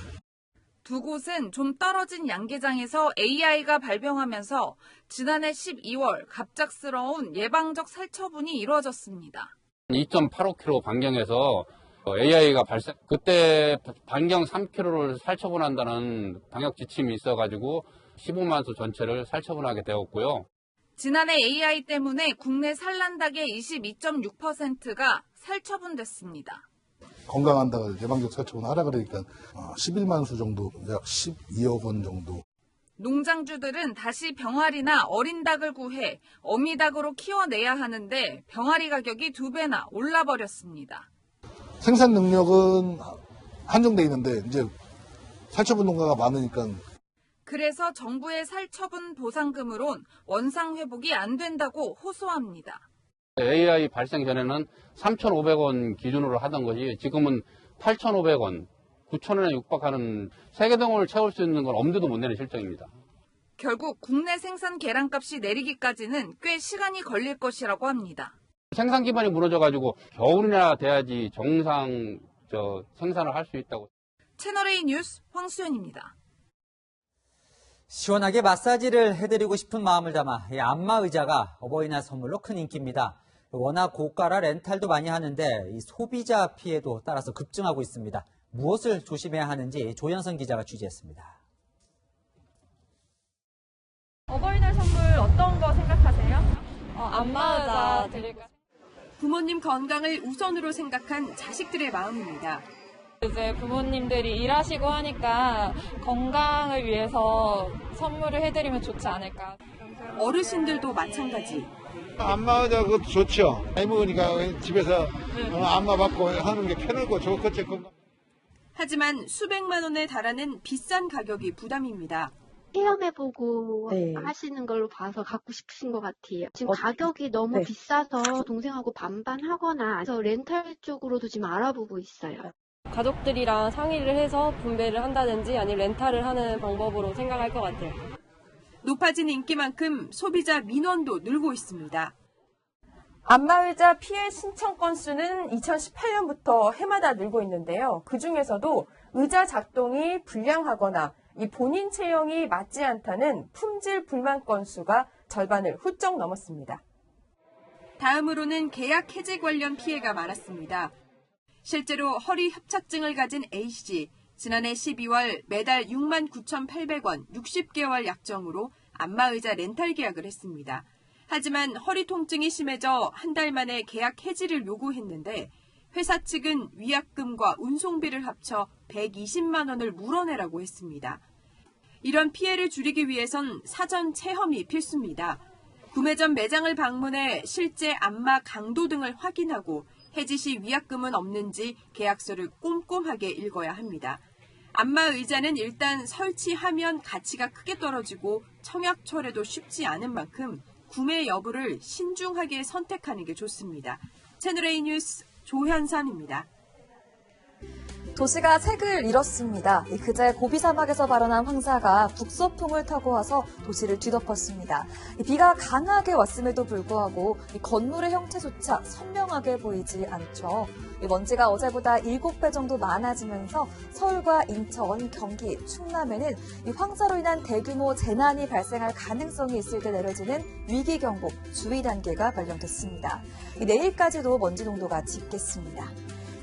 두 곳은 좀 떨어진 양계장에서 AI가 발병하면서 지난해 12월 갑작스러운 예방적 살처분이 이루어졌습니다.
2.85km 반경에서 AI가 발생, 그때 반경 3km를 살처분한다는 방역 지침이 있어가지고 15만 수 전체를 살처분하게 되었고요.
지난해 AI 때문에 국내 산란닭의 22.6%가 살처분됐습니다.
건강한다고 예방적 살처분 하라 그러니까 11만 수 정도, 약 12억 원 정도.
농장주들은 다시 병아리나 어린 닭을 구해 어미닭으로 키워내야 하는데 병아리 가격이 2배나 올라버렸습니다.
생산 능력은 한정돼 있는데 이제 살처분 농가가 많으니까.
그래서 정부의 살처분 보상금으로는 원상 회복이 안 된다고 호소합니다.
AI 발생 전에는 3,500원 기준으로 하던 것이 지금은 8,500원, 9,000원에 육박하는 세계동을 채울 수 있는 건 엄두도 못 내는 실정입니다.
결국 국내 생산 계란값이 내리기까지는 꽤 시간이 걸릴 것이라고 합니다.
생산 기반이 무너져가지고 겨울이나 돼야지 정상 생산을 할 수 있다고.
채널A 뉴스 황수연입니다.
시원하게 마사지를 해드리고 싶은 마음을 담아 이 안마의자가 어버이날 선물로 큰 인기입니다. 워낙 고가라 렌탈도 많이 하는데 이 소비자 피해도 따라서 급증하고 있습니다. 무엇을 조심해야 하는지 조현선 기자가 취재했습니다.
어버이날 선물 어떤 거 생각하세요? 안마의자 드릴까요?
부모님 건강을 우선으로 생각한 자식들의 마음입니다.
이제 부모님들이 일하시고 하니까 건강을 위해서 선물을 해드리면 좋지 않을까.
어르신들도 마찬가지.
안마의자 그것도 좋죠. 나이 먹으니까 집에서 안마 받고 하는 게 편하고 좋겠지.
하지만 수백만 원에 달하는 비싼 가격이 부담입니다.
체험해보고 하시는 걸로 봐서 갖고 싶으신 것 같아요. 지금 가격이 너무 비싸서 동생하고 반반하거나 그래서 렌탈 쪽으로도 지금 알아보고 있어요.
가족들이랑 상의를 해서 분배를 한다든지 아니면 렌탈을 하는 방법으로 생각할 것 같아요.
높아진 인기만큼 소비자 민원도 늘고 있습니다.
안마의자 피해 신청 건수는 2018년부터 해마다 늘고 있는데요. 그중에서도 의자 작동이 불량하거나 이 본인 체형이 맞지 않다는 품질 불만 건수가 절반을 훌쩍 넘었습니다.
다음으로는 계약 해지 관련 피해가 많았습니다. 실제로 허리 협착증을 가진 A씨, 지난해 12월 매달 69,800원 60개월 약정으로 안마의자 렌탈 계약을 했습니다. 하지만 허리 통증이 심해져 한 달 만에 계약 해지를 요구했는데 회사 측은 위약금과 운송비를 합쳐 120만 원을 물어내라고 했습니다. 이런 피해를 줄이기 위해선 사전 체험이 필수입니다. 구매 전 매장을 방문해 실제 안마 강도 등을 확인하고 해지 시 위약금은 없는지 계약서를 꼼꼼하게 읽어야 합니다. 안마 의자는 일단 설치하면 가치가 크게 떨어지고 청약철에도 쉽지 않은 만큼 구매 여부를 신중하게 선택하는 게 좋습니다. 채널A 뉴스 조현선입니다.
도시가 색을 잃었습니다. 그제 고비 사막에서 발원한 황사가 북서풍을 타고 와서 도시를 뒤덮었습니다. 비가 강하게 왔음에도 불구하고 건물의 형태조차 선명하게 보이지 않죠. 먼지가 어제보다 7배 정도 많아지면서 서울과 인천, 경기, 충남에는 황사로 인한 대규모 재난이 발생할 가능성이 있을 때 내려지는 위기경보 주의 단계가 발령됐습니다. 내일까지도 먼지 농도가 짙겠습니다.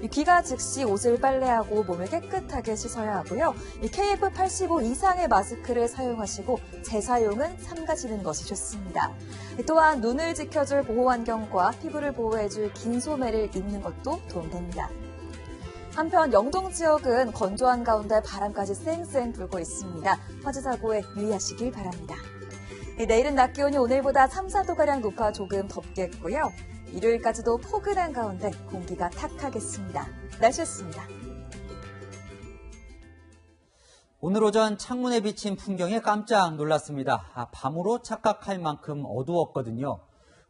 귀가 즉시 옷을 빨래하고 몸을 깨끗하게 씻어야 하고요. KF85 이상의 마스크를 사용하시고 재사용은 삼가시는 것이 좋습니다. 또한 눈을 지켜줄 보호 안경과 피부를 보호해줄 긴 소매를 입는 것도 도움됩니다. 한편 영동 지역은 건조한 가운데 바람까지 쌩쌩 불고 있습니다. 화재 사고에 유의하시길 바랍니다. 내일은 낮 기온이 오늘보다 3, 4도가량 높아 조금 덥겠고요. 일요일까지도 포근한 가운데 공기가 탁하겠습니다. 날씨였습니다.
오늘 오전 창문에 비친 풍경에 깜짝 놀랐습니다. 밤으로 착각할 만큼 어두웠거든요.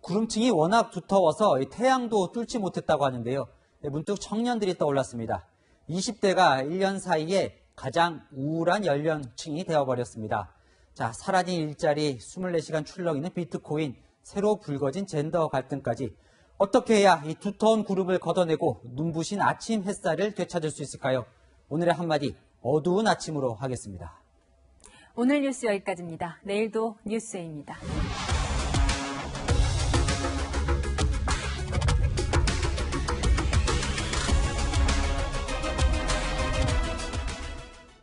구름층이 워낙 두터워서 태양도 뚫지 못했다고 하는데요. 문득 청년들이 떠올랐습니다. 20대가 1년 사이에 가장 우울한 연령층이 되어버렸습니다. 자, 사라진 일자리, 24시간 출렁이는 비트코인, 새로 불거진 젠더 갈등까지 어떻게 해야 이 두터운 구름을 걷어내고 눈부신 아침 햇살을 되찾을 수 있을까요? 오늘의 한마디, 어두운 아침으로 하겠습니다.
오늘 뉴스 여기까지입니다. 내일도 뉴스에입니다.